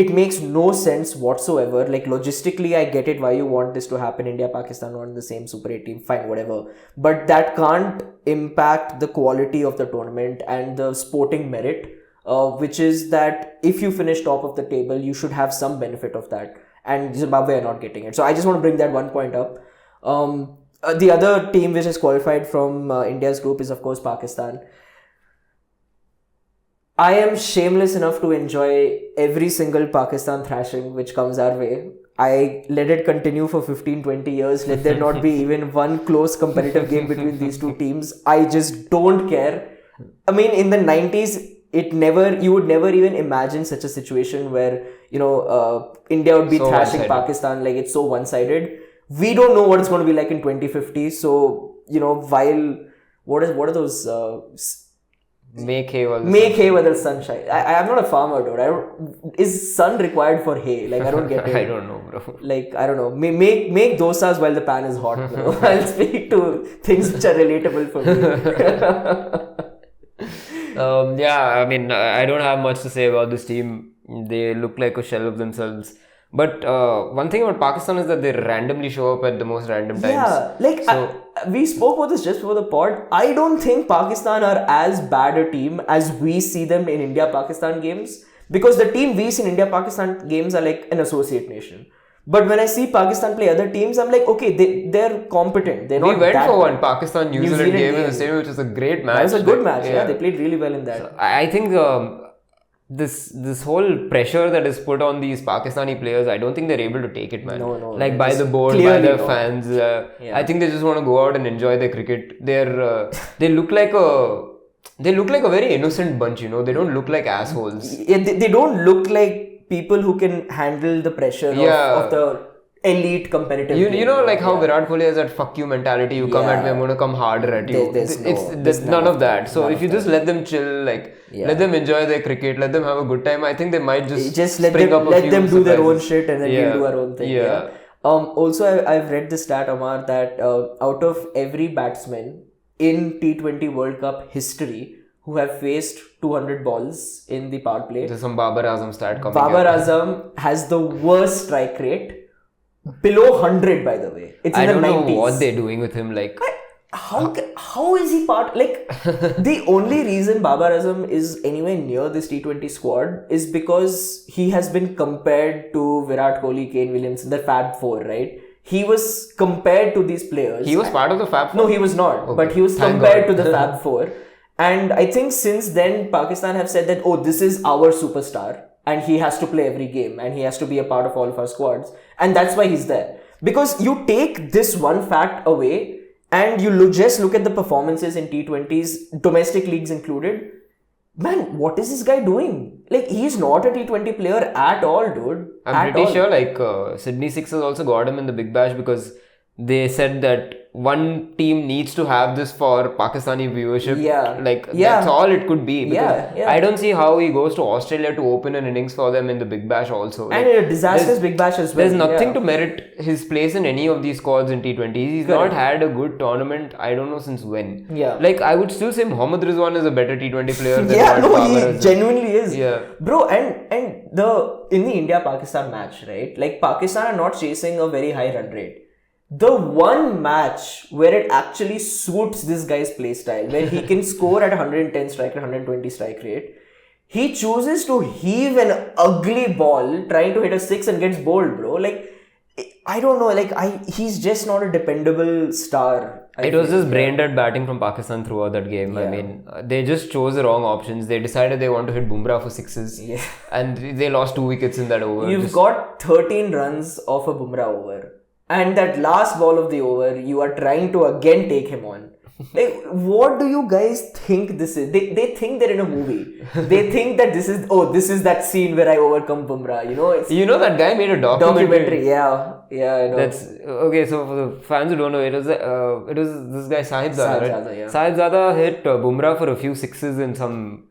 it makes no sense whatsoever. Like, logistically, I get it why you want this to happen. India, Pakistan not in the same Super 8 team, fine, whatever. But that can't impact the quality of the tournament and the sporting merit, which is that if you finish top of the table, you should have some benefit of that. And Zimbabwe are not getting it. So I just want to bring that one point up. The other team which is qualified from India's group is, of course, Pakistan. I am shameless enough to enjoy every single Pakistan thrashing which comes our way. I let it continue for 15-20 years. Let there not be even one close competitive game between these two teams. I just don't care. I mean, in the 90s, you would never even imagine such a situation where, India would be so thrashing one-sided. Pakistan. Like, it's so one-sided. We don't know what it's going to be like in 2050. So, while, what are those... Make hay while the sun shines. I'm not a farmer, dude. Is sun required for hay? Like, I don't get it. I don't know, bro. Like, I don't know. Make dosas while the pan is hot. I'll speak to things which are relatable for me. I mean, I don't have much to say about this team. They look like a shell of themselves. But one thing about Pakistan is that they randomly show up at the most random times. Yeah, like we spoke about this just before the pod. I don't think Pakistan are as bad a team as we see them in India-Pakistan games, because the team we see in India-Pakistan games are like an associate nation. But when I see Pakistan play other teams, I'm like, okay, they're competent. They're not. We went for one Pakistan-New Zealand game in the stadium, which was a great match. That was a good match. Yeah, they played really well in that. So I think this whole pressure that is put on these Pakistani players, I don't think they're able to take it, man. No. Like, by the board, by their fans. I think they just want to go out and enjoy their cricket. They look like a very innocent bunch, They don't look like assholes. Yeah, they don't look like people who can handle the pressure of the elite competitive. You know, like how Virat Kohli has that fuck you mentality. You come at me, I'm going to come harder at you. There's none of that. So if you just let them chill, like let them enjoy their cricket, let them have a good time, I think they might just let spring them, up let them do their own surprises. shit and then we'll do our own thing. Yeah. Also, I've read the stat, Amar, that out of every batsman in T20 World Cup history who have faced 200 balls in the power play, There's some Babar Azam stat coming Babar up. Azam has the worst strike rate. Below 100, by the way. It's in I the don't 90s. know what they're doing with him. Like, how is he part? Like, the only reason Babar Azam is anywhere near this T20 squad is because he has been compared to Virat Kohli, Kane Williamson, the Fab Four, right? He was compared to these players. he was part of the Fab Four? No, he was not. Okay. But he was Thank compared God. to the Fab Four. And I think since then, Pakistan have said that, oh, this is our superstar. And he has to play every game. And he has to be a part of all of our squads. And that's why he's there. Because you take this one fact away and you just look at the performances in T20s, domestic leagues included. Man, what is this guy doing? Like, he's not a T20 player at all, dude. I'm pretty sure like Sydney Sixers also got him in the Big Bash because they said that one team needs to have this for Pakistani viewership. That's all it could be. Because I don't see how he goes to Australia to open an innings for them in the Big Bash also. And in a disastrous Big Bash as well. There's nothing to merit his place in any of these squads in T20. He's not had a good tournament, I don't know since when. Like, I would still say Mohammad Rizwan is a better T20 player than he genuinely is. Bro, and in the India-Pakistan match, right? Like, Pakistan are not chasing a very high run rate. The one match where it actually suits this guy's play style, where he can score at 110 strike rate, 120 strike rate, he chooses to heave an ugly ball trying to hit a six and gets bowled, bro. Like, I don't know, like, he's just not a dependable star. It was just brain dead batting from Pakistan throughout that game. I mean, they just chose the wrong options. They decided they want to hit Bumrah for sixes. And they lost 2 wickets in that over. You've got 13 runs off a Bumrah over. And that last ball of the over, you are trying to again take him on. Like, what do you guys think this is? They think they're in a movie. They think that this is that scene where I overcome Bumrah. You know, that guy made a documentary. Yeah, I know. That's okay. So for the fans who don't know, it was this guy Sahib Zada. Sahib Zada hit Bumrah for a few sixes in some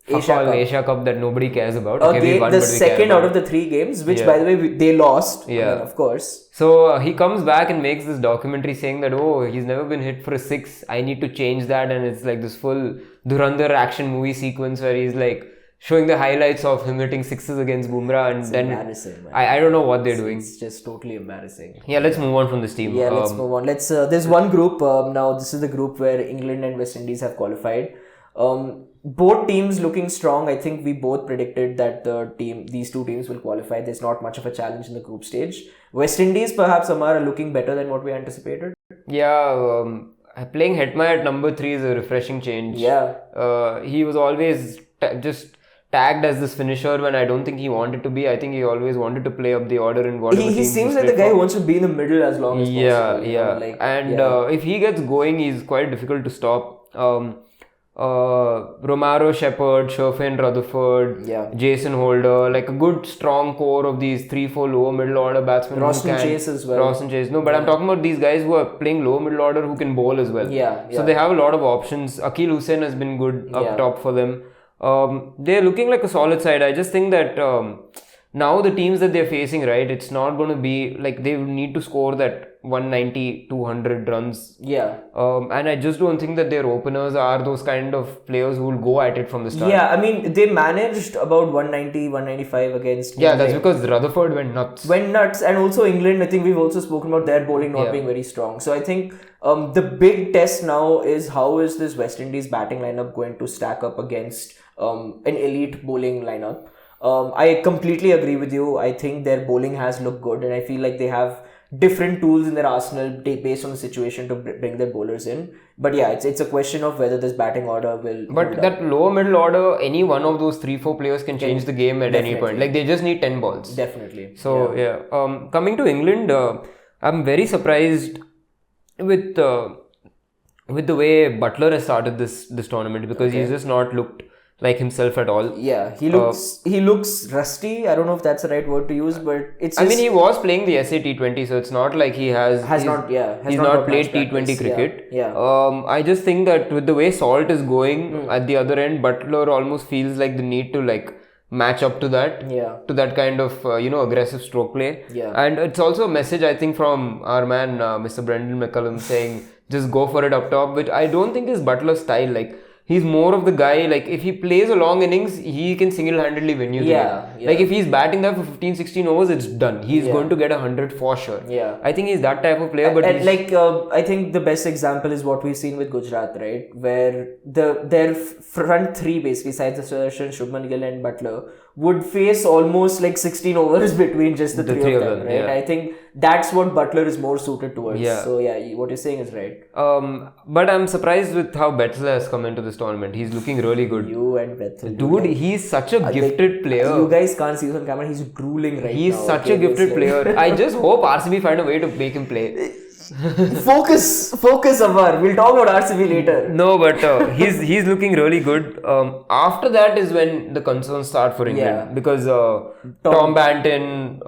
Asia Cup that nobody cares about. The second out of the 3 games, which by the way they lost. I mean, of course. So he comes back and makes this documentary saying that he's never been hit for a 6. I need to change that, and it's like this full Dhurandhar action movie sequence where he's like showing the highlights of him hitting 6s against Bumrah, and then embarrassing, man. I don't know what they're doing. It's just totally embarrassing. Yeah, let's move on from this team. Yeah, let's move on. There's one group now. This is the group where England and West Indies have qualified. Both teams looking strong. I think we both predicted that these two teams will qualify. There's not much of a challenge in the group stage. West Indies, perhaps, Amar, are looking better than what we anticipated. Yeah, playing Hetmyer at number 3 is a refreshing change. Yeah. He was always just tagged as this finisher when I don't think he wanted to be. I think he always wanted to play up the order in whatever he seems like the guy who wants to be in the middle as long as possible. If he gets going, he's quite difficult to stop. Romaro, Shepherd, Sherfin, Rutherford, Jason Holder, like a good strong core of these 3-4 lower middle order batsmen. Ross and Chase as well. Ross and Chase. No, but I'm talking about these guys who are playing lower middle order who can bowl as well. So they have a lot of options. Akil Hussain has been good up top for them. They're looking like a solid side. I just think that now the teams that they're facing, right, it's not going to be like they need to score that 190, 200 runs. And I just don't think that their openers are those kind of players who will go at it from the start. I mean, they managed about 190, 195 against England. That's because Rutherford went nuts. And also England, I think we've also spoken about their bowling not being very strong. So I think the big test now is how is this West Indies batting lineup going to stack up against an elite bowling lineup. I completely agree with you. I think their bowling has looked good, and I feel like they have different tools in their arsenal based on the situation to bring their bowlers in. But it's a question of whether this batting order will... But that lower middle order, any one of those 3-4 players can change the game at any point. Like, they just need 10 balls. Definitely. So, coming to England, I'm very surprised with the way Butler has started this tournament, because he's just not looked like himself at all. Yeah, he looks rusty. I don't know if that's the right word to use, but it's I just, mean, he was playing the SA T20, so it's not like he's not got played much T20 practice. cricket. Yeah. I just think that with the way Salt is going at the other end, Butler almost feels like the need to like match up to that. Yeah. To that kind of aggressive stroke play. Yeah. And it's also a message, I think, from our man Mr. Brendan McCullum saying just go for it up top, which I don't think is Butler's style. Like, he's more of the guy, like, if he plays a long innings, he can single-handedly win you the game. Like, if he's batting there for 15-16 overs, it's done. He's going to get 100 for sure. Yeah. I think he's that type of player, but I think the best example is what we've seen with Gujarat, right? Where their front three, basically, Syed Sudarshan, Shubman Gill and Butler, would face almost like 16 overs between just the three of them, right? Yeah. I think that's what Butler is more suited towards. Yeah. So what you're saying is right. But I'm surprised with how Bethel has come into this tournament. He's looking really good. You and Bethel. Dude, he's such a gifted player. You guys can't see this on camera. He's drooling right now. He's such a gifted player. I just hope RCB find a way to make him play. Focus, Amar. We'll talk about RCB later. No, but he's looking really good. After that is when the concerns start for England, because Tom Banton,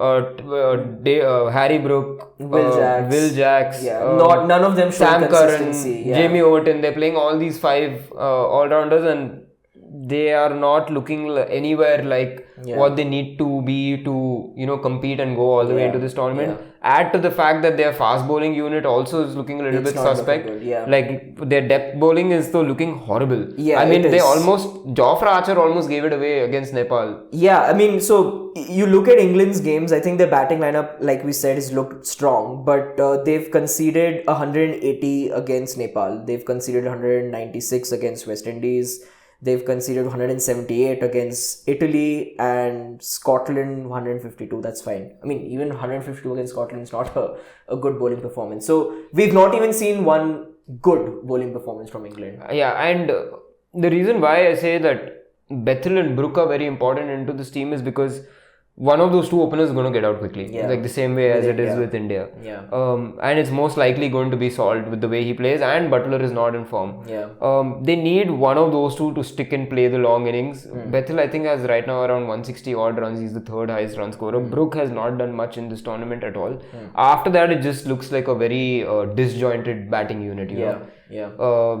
Harry Brook, Will Jacks, none of them show Sam Curran, consistency. Jamie Overton. They're playing all these 5 all-rounders, and they are not looking anywhere like what they need to be to compete and go all the way into this tournament. Add to the fact that their fast bowling unit also is looking a little bit suspect. Like, their depth bowling is though looking horrible. I mean, Jofra Archer almost gave it away against Nepal. Yeah, I mean, so you look at England's games, I think their batting lineup, like we said, is looked strong, but they've conceded 180 against Nepal. They've conceded 196 against West Indies. They've conceded 178 against Italy, and Scotland 152. That's fine. I mean, even 152 against Scotland is not a good bowling performance. So we've not even seen one good bowling performance from England. And the reason why I say that Bethel and Brook are very important into this team is because one of those two openers is going to get out quickly, like the same way as it is with India. And it's most likely going to be Salt with the way he plays, and Butler is not in form. They need one of those two to stick and play the long innings. Bethel, I think, has right now around 160 odd runs. He's the 3rd highest run scorer. Brook has not done much in this tournament at all. After that, it just looks like a very disjointed batting unit, you know?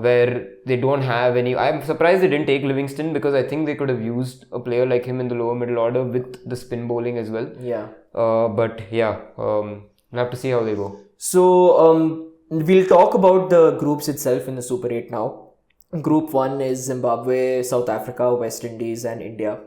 Where they don't have any. I'm surprised they didn't take Livingston, because I think they could have used a player like him in the lower middle order with the spin bowling as well. We'll have to see how they go. So we'll talk about the groups itself in the Super 8 now. Group 1 is Zimbabwe, South Africa, West Indies and India.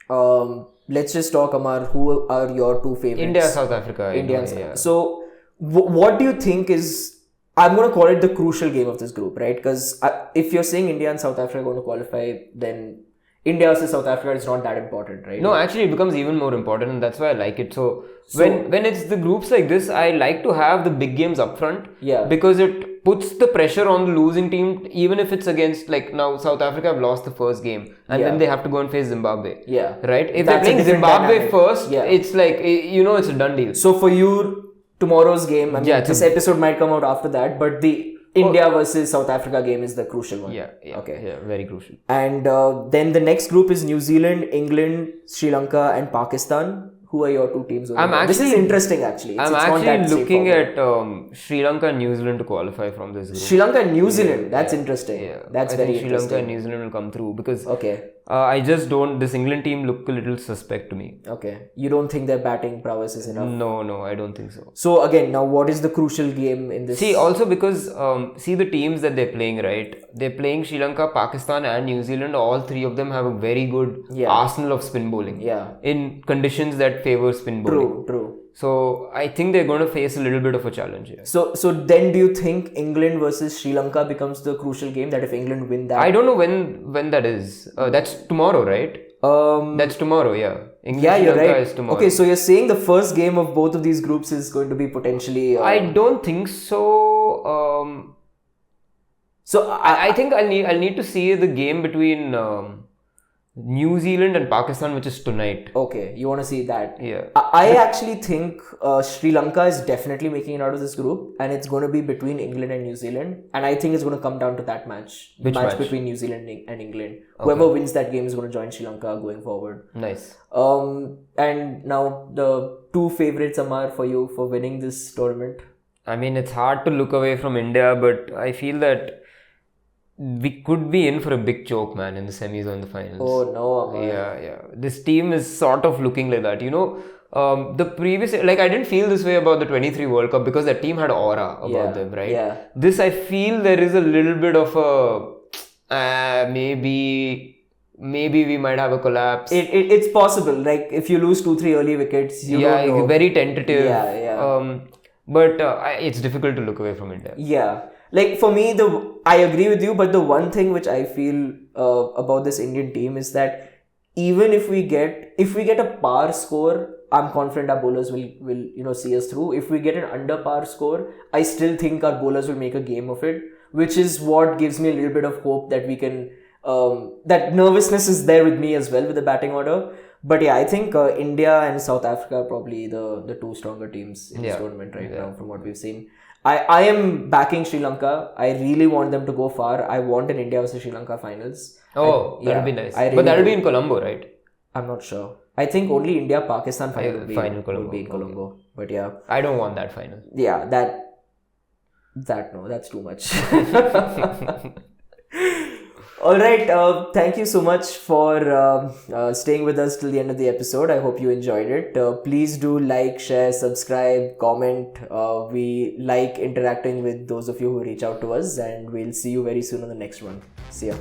Let's just talk, Amar, who are your two favorites? India, South Africa. So what do you think is, I'm going to call it the crucial game of this group, right? Because if you're saying India and South Africa are going to qualify, then India versus South Africa is not that important, right? No, actually it becomes even more important, and that's why I like it. So when it's the groups like this, I like to have the big games up front. Because it puts the pressure on the losing team, even if it's against, like, now South Africa have lost the first game and then they have to go and face Zimbabwe. Right? If they're playing Zimbabwe first, it's like, it's a done deal. So for you, tomorrow's game, this episode might come out after that, but the India versus South Africa game is the crucial one. Very crucial. And then the next group is New Zealand, England, Sri Lanka and Pakistan. Who are your two teams? This is interesting, actually. I'm actually looking at Sri Lanka and New Zealand to qualify from this group. Sri Lanka and New Zealand, that's interesting. That's very interesting. Sri Lanka and New Zealand will come through, because I just don't. This England team look a little suspect to me. You don't think their batting prowess is enough? No, I don't think so. So again, now what is the crucial game in this? Also because see the teams that they're playing, right? They're playing Sri Lanka, Pakistan and New Zealand. All three of them have a very good arsenal of spin bowling. In conditions that favor spin bowling. True. So I think they're going to face a little bit of a challenge here. So then do you think England versus Sri Lanka becomes the crucial game, that if England win that? I don't know when that is. That's tomorrow, right? That's tomorrow, England, you're right. Is tomorrow. Okay, so you're saying the first game of both of these groups is going to be potentially... I don't think so. So I think I'll need to see the game between New Zealand and Pakistan, which is tonight. Okay, you want to see that? Yeah. I actually think Sri Lanka is definitely making it out of this group, and it's going to be between England and New Zealand. And I think it's going to come down to that match. Which match? Between New Zealand and England. Whoever wins that game is going to join Sri Lanka going forward. Nice. And now the two favorites, Amar, for you for winning this tournament. I mean, it's hard to look away from India, but I feel that we could be in for a big choke, man, in the semis or in the finals. Oh no, Amar. Yeah. This team is sort of looking like that. You know, the previous, like, I didn't feel this way about the 23 World Cup because that team had aura about them, right? Yeah. This, I feel there is a little bit of a maybe we might have a collapse. It's possible. Like if you lose 2-3 early wickets, you don't know. Very tentative. Yeah. But it's difficult to look away from India. Yeah. Like for me, I agree with you, but the one thing which I feel about this Indian team is that even if we get a par score, I'm confident our bowlers will see us through. If we get an under par score, I still think our bowlers will make a game of it, which is what gives me a little bit of hope that we can. That nervousness is there with me as well with the batting order. But yeah, I think India and South Africa are probably the two stronger teams in this tournament right now from what we've seen. I am backing Sri Lanka. I really want them to go far. I want an India versus Sri Lanka finals. Oh, that'll be nice. But that'll be in Colombo, right? I'm not sure. I think only India-Pakistan final will be in Colombo. Okay. But yeah. I don't want that final. Yeah, no, that's too much. Alright, thank you so much for staying with us till the end of the episode. I hope you enjoyed it. Please do like, share, subscribe, comment. We like interacting with those of you who reach out to us, and we'll see you very soon on the next one. See ya.